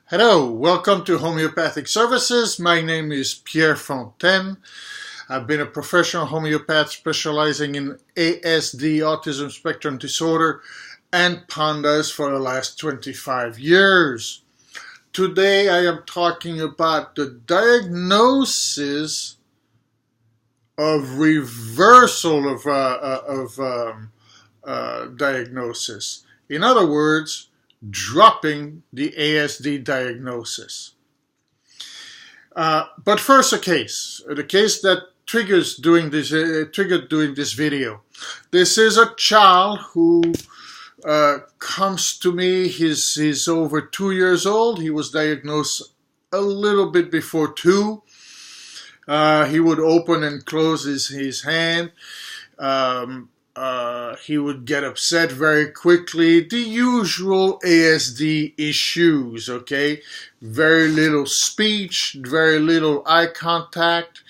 Hello, welcome to Homeopathic Services. My name is Pierre Fontaine. I've been a professional homeopath specializing in ASD, Autism Spectrum Disorder, and PANDAS for the last 25 years. Today I am talking about the diagnosis of reversal of diagnosis. In other words, dropping the ASD diagnosis. But first, the case that triggered doing this video. This is a child who comes to me. He's over 2 years old. He was diagnosed a little bit before 2. He would open and close his hand. He would get upset very quickly. The usual ASD issues, okay? Very little speech, very little eye contact,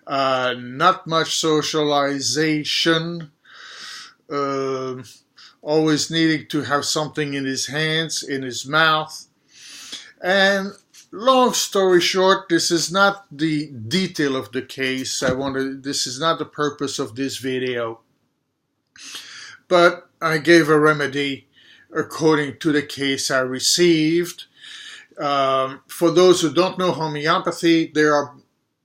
not much socialization, always needing to have something in his hands, in his mouth. And long story short, this is not the detail of the case. This is not the purpose of this video. But I gave a remedy according to the case I received. For those who don't know homeopathy, there are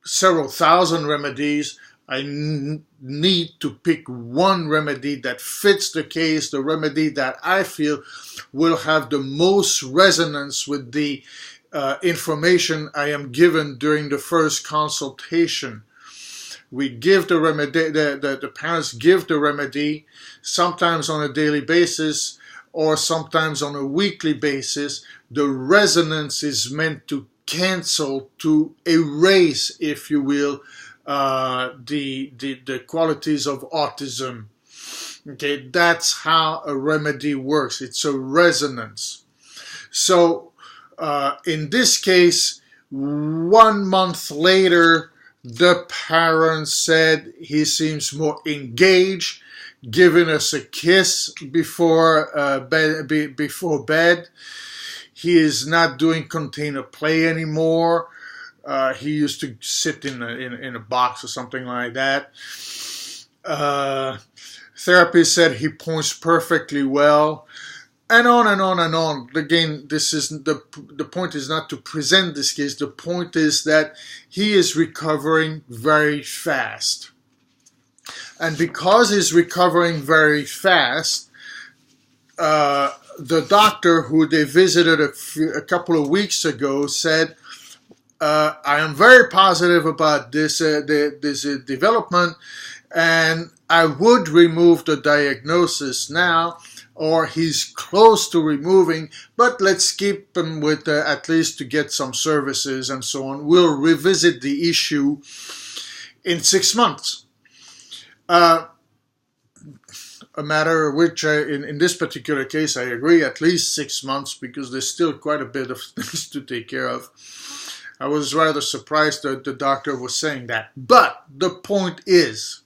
several thousand remedies. I need to pick one remedy that fits the case, the remedy that I feel will have the most resonance with the information I am given during the first consultation. We give the remedy, the parents give the remedy, sometimes on a daily basis or sometimes on a weekly basis. The resonance is meant to cancel, to erase, if you will, the qualities of autism. Okay, that's how a remedy works. It's a resonance. So in this case, 1 month later, the parents said he seems more engaged, giving us a kiss before bed. He is not doing container play anymore. He used to sit in a box or something like that. Therapist said he points perfectly well. And on and on and on. Again, this is the point is not to present this case. The point is that he is recovering very fast. And because he's recovering very fast, the doctor who they visited a couple of weeks ago said, I am very positive about this development, and I would remove the diagnosis now, or he's close to removing, but let's keep him with at least to get some services and so on. We'll revisit the issue in 6 months. A matter which, in this particular case, I agree, at least 6 months, because there's still quite a bit of things to take care of. I was rather surprised that the doctor was saying that. But the point is,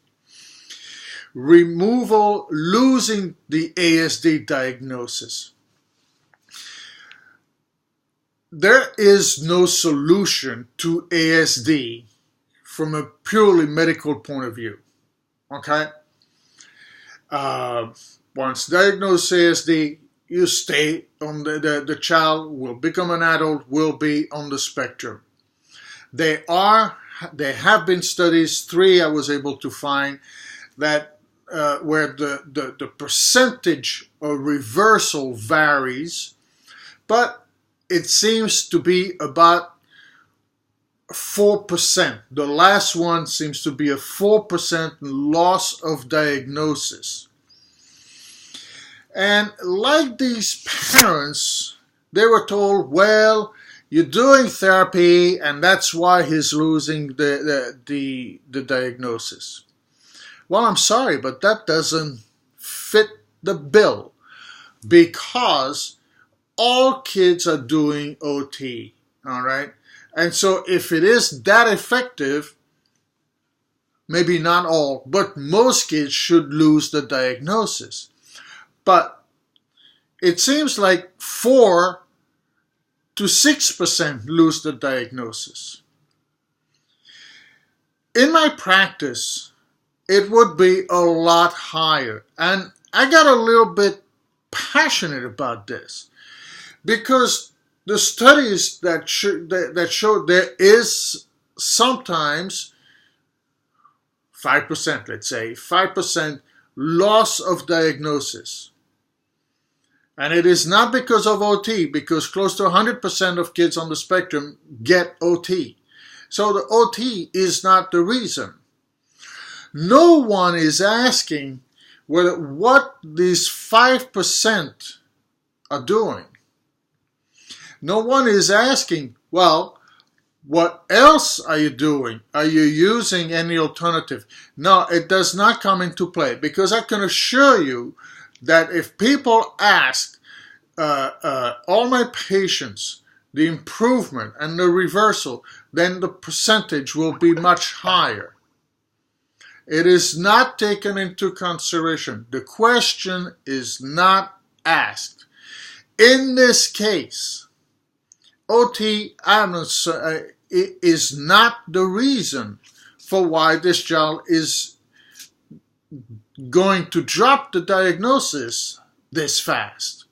removal, losing the ASD diagnosis. There is no solution to ASD from a purely medical point of view. Okay? Once diagnosed ASD, you stay on the child will become an adult, will be on the spectrum. There have been studies, 3 I was able to find, that where the percentage of reversal varies, but it seems to be about 4%. The last one seems to be a 4% loss of diagnosis. And like these parents, they were told, well, you're doing therapy and that's why he's losing the diagnosis. Well, I'm sorry, but that doesn't fit the bill, because all kids are doing OT, all right? And so if it is that effective, maybe not all, but most kids should lose the diagnosis. But it seems like 4 to 6% lose the diagnosis. In my practice, it would be a lot higher. And I got a little bit passionate about this because the studies that show there is sometimes 5%, let's say, 5% loss of diagnosis. And it is not because of OT, because close to 100% of kids on the spectrum get OT. So the OT is not the reason. No one is asking what these 5% are doing. No one is asking, well, what else are you doing? Are you using any alternative? No, it does not come into play, because I can assure you that if people ask all my patients the improvement and the reversal, then the percentage will be much higher. It is not taken into consideration. The question is not asked. In this case, OT is not the reason for why this child is going to drop the diagnosis this fast.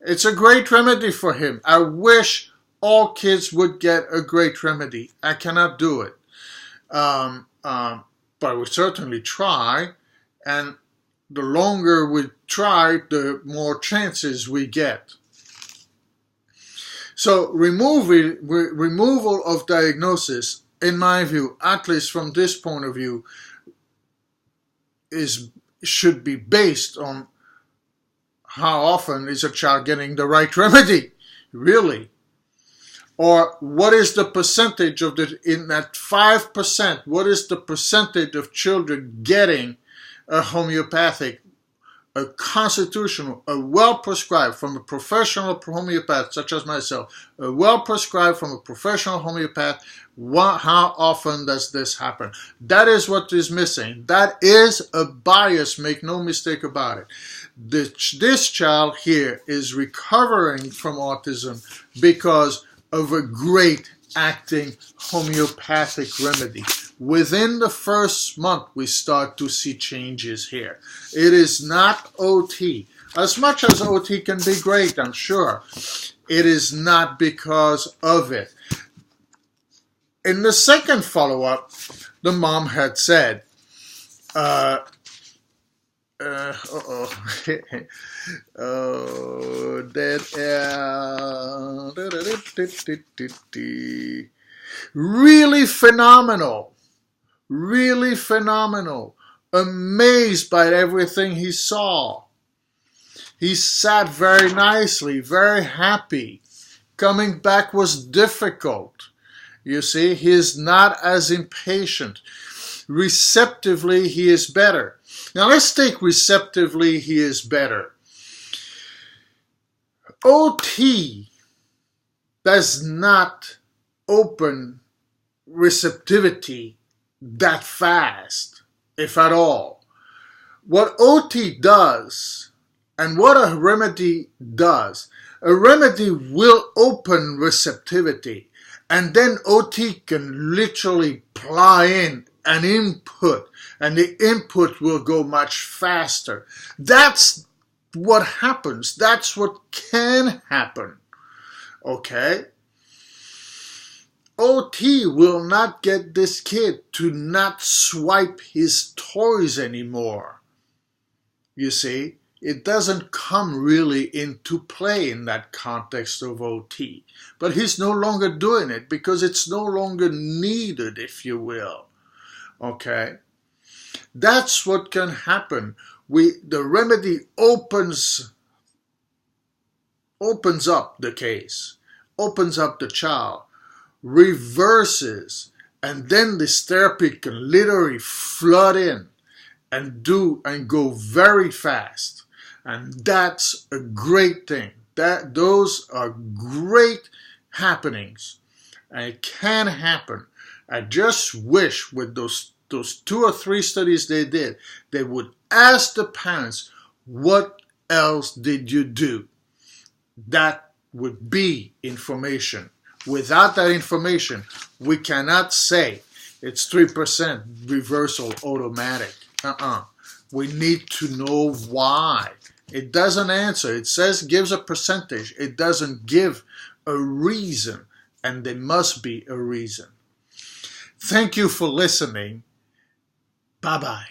It's a great remedy for him. I wish all kids would get a great remedy. I cannot do it. But we certainly try, and the longer we try, the more chances we get. So removal of diagnosis, in my view, at least from this point of view, should be based on how often is a child getting the right remedy, really? Or what is the percentage of in that 5%, what is the percentage of children getting a homeopathic, a constitutional, a well-prescribed from a professional homeopath such as myself, a well-prescribed from a professional homeopath? How often does this happen? That is what is missing. That is a bias, make no mistake about it. This child here is recovering from autism because of a great acting homeopathic remedy. Within the first month, we start to see changes here. It is not OT. As much as OT can be great, I'm sure, it is not because of it. In the second follow-up, the mom had said, really phenomenal, really phenomenal, amazed by everything he saw. He sat very nicely, very happy. Coming back was difficult. You see, he is not as impatient. Receptively, he is better. Now let's take receptively, he is better. OT does not open receptivity that fast, if at all. What OT does, and what a remedy does, a remedy will open receptivity, and then OT can literally ply in an input, and the input will go much faster. That's what happens. That's what can happen. Okay? OT will not get this kid to not swipe his toys anymore. You see, it doesn't come really into play in that context of OT. But he's no longer doing it because it's no longer needed, if you will. Okay? That's what can happen. The remedy opens up the case, opens up the child, reverses, and then this therapy can literally flood in and go very fast. And that's a great thing. Those are great happenings. And it can happen. I just wish with those 2 or 3 studies they did, they would ask the parents, what else did you do? That with B, information. Without that information, we cannot say it's 3% reversal automatic. We need to know why. It doesn't answer. It says gives a percentage. It doesn't give a reason, and there must be a reason. Thank you for listening. Bye-bye.